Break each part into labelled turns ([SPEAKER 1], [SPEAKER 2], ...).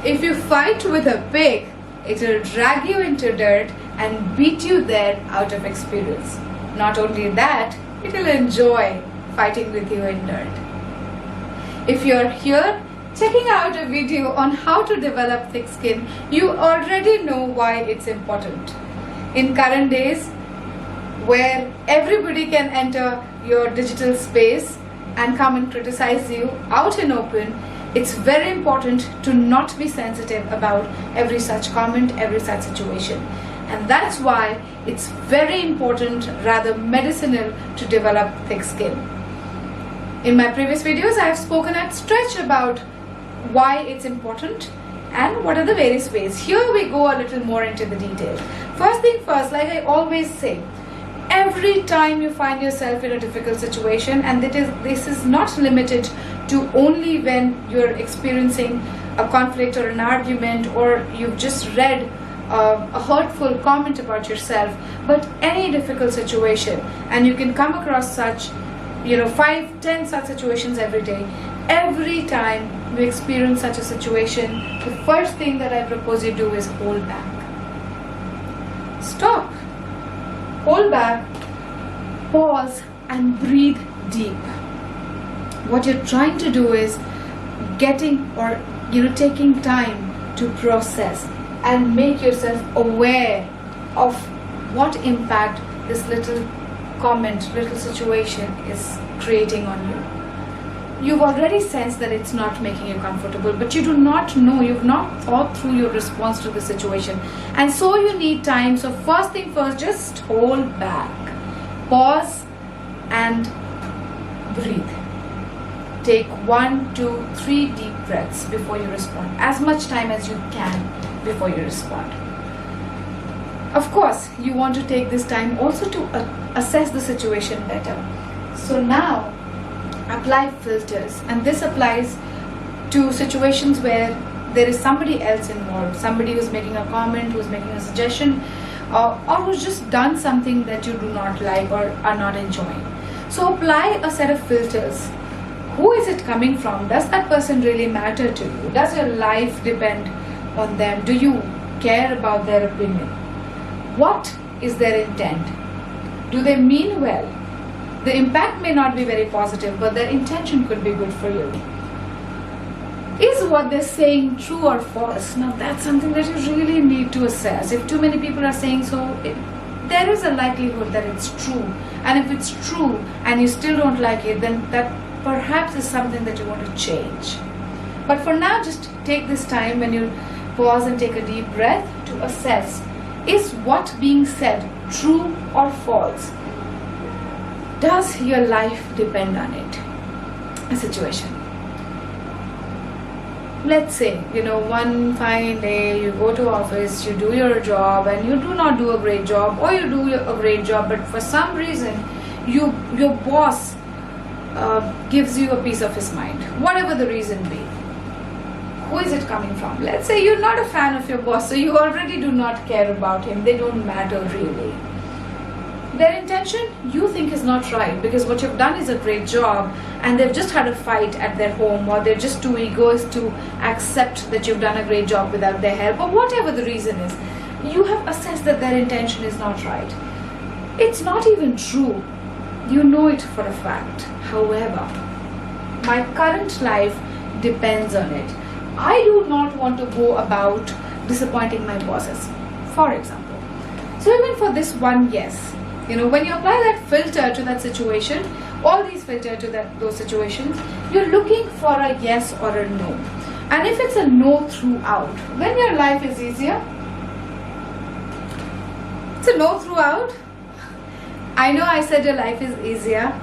[SPEAKER 1] If you fight with a pig, it will drag you into dirt and beat you there out of experience. Not only that, it will enjoy fighting with you in dirt. If you're here checking out a video on how to develop thick skin, you already know why it's important. In current days, where everybody can enter your digital space and come and criticize you out in open, it's very important to not be sensitive about every such comment, every such situation. And that's why it's very important, rather medicinal, to develop thick skin. In my previous videos, I have spoken at stretch about why it's important and what are the various ways. Here we go a little more into the detail. First thing first, like I always say, every time you find yourself in a difficult situation, and this is not limited to only when you're experiencing a conflict or an argument, or you've just read a hurtful comment about yourself, but any difficult situation, and you can come across such 5-10 such situations every day. Every time you experience such a situation, the first thing that I propose you do is hold back. Stop. Hold back, pause, and breathe deep. What you're trying to do is taking time to process and make yourself aware of what impact this little comment, little situation is creating on you. You've already sensed that it's not making you comfortable, but you do not know, you've not thought through your response to the situation. And so you need time. So first thing first, just hold back, pause, and breathe. Take 1, 2, 3 deep breaths before you respond. As much time as you can before you respond. Of course, you want to take this time also to assess the situation better. So now, apply filters, and this applies to situations where there is somebody else involved, somebody who's making a comment, who's making a suggestion, or who's just done something that you do not like or are not enjoying. So apply a set of filters. Who is it coming from? Does that person really matter to you? Does your life depend on them? Do you care about their opinion? What is their intent? Do they mean well? The impact may not be very positive, but their intention could be good for you. Is what they're saying true or false? Now that's something that you really need to assess. If too many people are saying so, there is a likelihood that it's true. And if it's true and you still don't like it, then that perhaps is something that you want to change. But for now, just take this time when you pause and take a deep breath to assess, is what being said true or false? Does your life depend on it? A situation. Let's say, one fine day you go to office, you do your job, and you do not do a great job, or you do a great job, but for some reason, your boss gives you a piece of his mind, whatever the reason be. Who is it coming from? Let's say you're not a fan of your boss, so you already do not care about him. They don't matter really. Their intention you think is not right, because what you've done is a great job and they've just had a fight at their home, or they're just too egoist to accept that you've done a great job without their help, or whatever the reason is. You have assessed that their intention is not right. It's not even true. You know it for a fact. However, my current life depends on it. I do not want to go about disappointing my bosses, for example. So even for this one yes, when you apply that filter to that situation, all these filter to those situations, you're looking for a yes or a no. And if it's a no throughout, then your life is easier. It's a no throughout. I know I said your life is easier,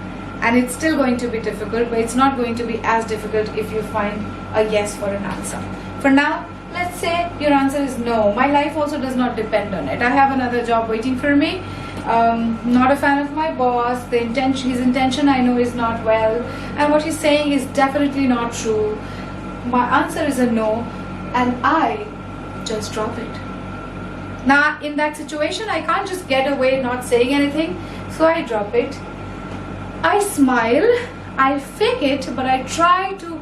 [SPEAKER 1] and it's still going to be difficult, but it's not going to be as difficult if you find a yes for an answer. For now, let's say your answer is no. My life also does not depend on it. I have another job waiting for me. Not a fan of my boss. His intention I know is not well, and what he's saying is definitely not true. My answer is a no, and I just drop it. Now in that situation, I can't just get away not saying anything, so I drop it. I smile, I fake it, but I try to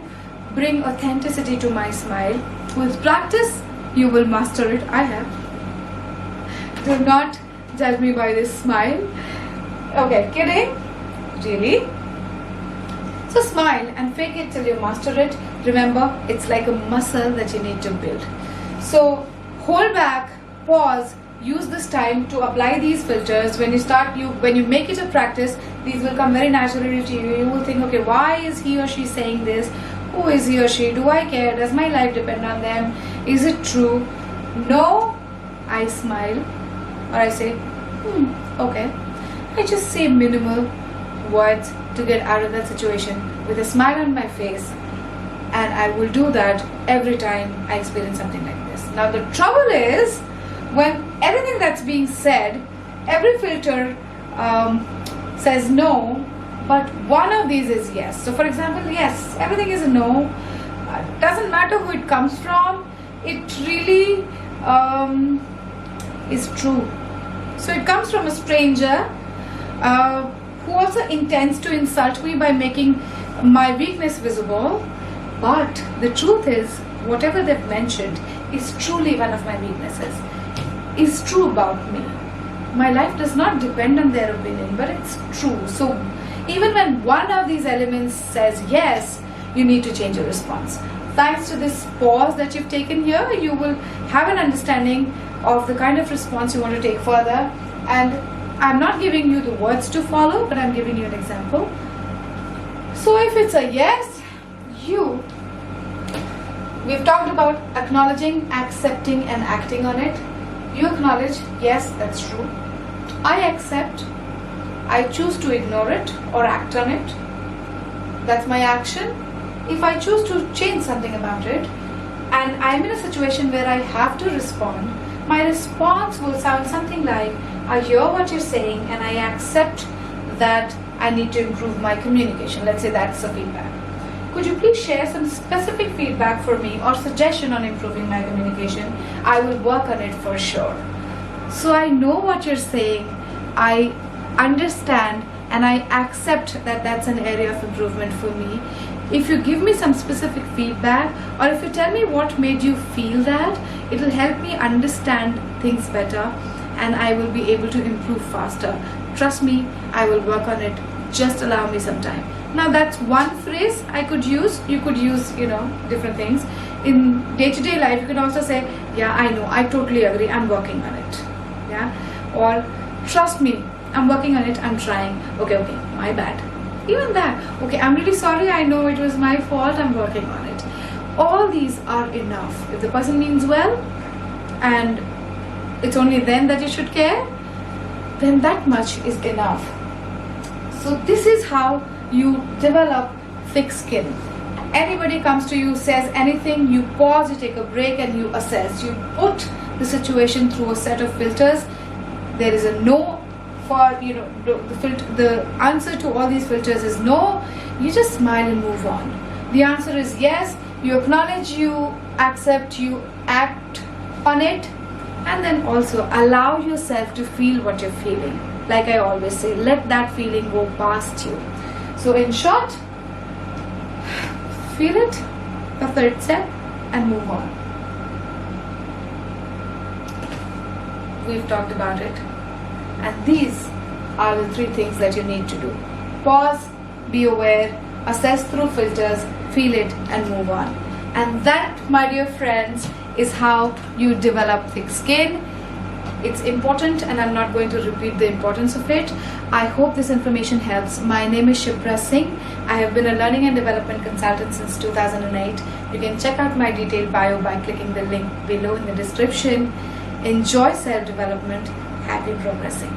[SPEAKER 1] bring authenticity to my smile. With practice, you will master it. I have. Do not judge me by this smile. Okay, kidding? Really? So smile and fake it till you master it. Remember, it's like a muscle that you need to build. So hold back, pause, use this time to apply these filters. When you make it a practice, these will come very naturally to you. You will think, okay, why is he or she saying this? Who is he or she? Do I care? Does my life depend on them? Is it true? No, I smile, or I say, okay. I just say minimal words to get out of that situation with a smile on my face, and I will do that every time I experience something like this. Now the trouble is, when everything that's being said, every filter says no, but one of these is yes. So for example, yes, everything is a no. Doesn't matter who it comes from, it really is true. So it comes from a stranger who also intends to insult me by making my weakness visible. But the truth is, whatever they've mentioned is truly one of my weaknesses, is true about me. My life does not depend on their opinion, but it's true. So even when one of these elements says yes, you need to change your response. Thanks to this pause that you've taken here, you will have an understanding of the kind of response you want to take further. And I'm not giving you the words to follow, but I'm giving you an example. So if it's a yes, we've talked about acknowledging, accepting, and acting on it. You acknowledge, yes, that's true. I accept. I choose to ignore it or act on it. That's my action. If I choose to change something about it, and I'm in a situation where I have to respond, my response will sound something like, I hear what you're saying and I accept that I need to improve my communication. Let's say that's a feedback. Could you please share some specific feedback for me or suggestion on improving my communication? I will work on it for sure. So I know what you're saying, I understand, and I accept that that's an area of improvement for me. If you give me some specific feedback, or if you tell me what made you feel that, it will help me understand things better and I will be able to improve faster. Trust me, I will work on it. Just allow me some time. Now that's one phrase I could use. You could use, different things. In day-to-day life, you can also say, yeah, I know, I totally agree, I'm working on it. Yeah, or trust me, I'm working on it, I'm trying. Okay, my bad. Even that, okay, I'm really sorry, I know it was my fault, I'm working on it. All these are enough. If the person means well and it's only then that you should care, then that much is enough. So this is how you develop thick skin. Anybody comes to you, says anything, you pause, you take a break and you assess. You put the situation through a set of filters. There is a no for, the answer to all these filters is no. You just smile and move on. The answer is yes. You acknowledge, you accept, you act on it, and then also allow yourself to feel what you're feeling. Like I always say, let that feeling go past you. So in short, feel it, the third step, and move on. We've talked about it. And these are the three things that you need to do. Pause, be aware, assess through filters, feel it, and move on. And that, my dear friends, is how you develop thick skin. It's important and I'm not going to repeat the importance of it. I hope this information helps. My name is Shipra Singh. I have been a learning and development consultant since 2008. You can check out my detailed bio by clicking the link below in the description. Enjoy self-development. Happy progressing.